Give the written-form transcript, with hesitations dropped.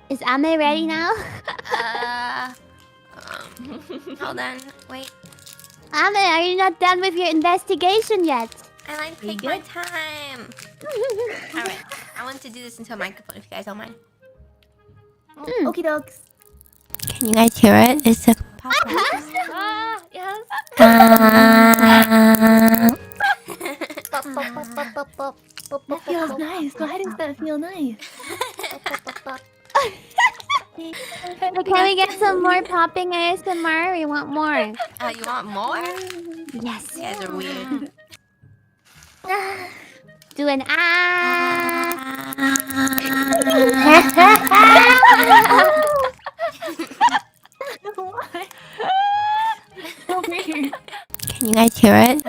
Is Ame ready now? Hold on, wait. Ame, are you not done with your investigation yet? I like take my time. Alright, I want to do this into a microphone if you guys don't mind. Okie dokes. Can you guys hear it? It's a pop. Yes. That feels nice. Why does that feel nice? Can we get some more popping ASMR? We want more. You want more? Yes. You guys are weird. Do an Why? So weird. Can you guys hear it?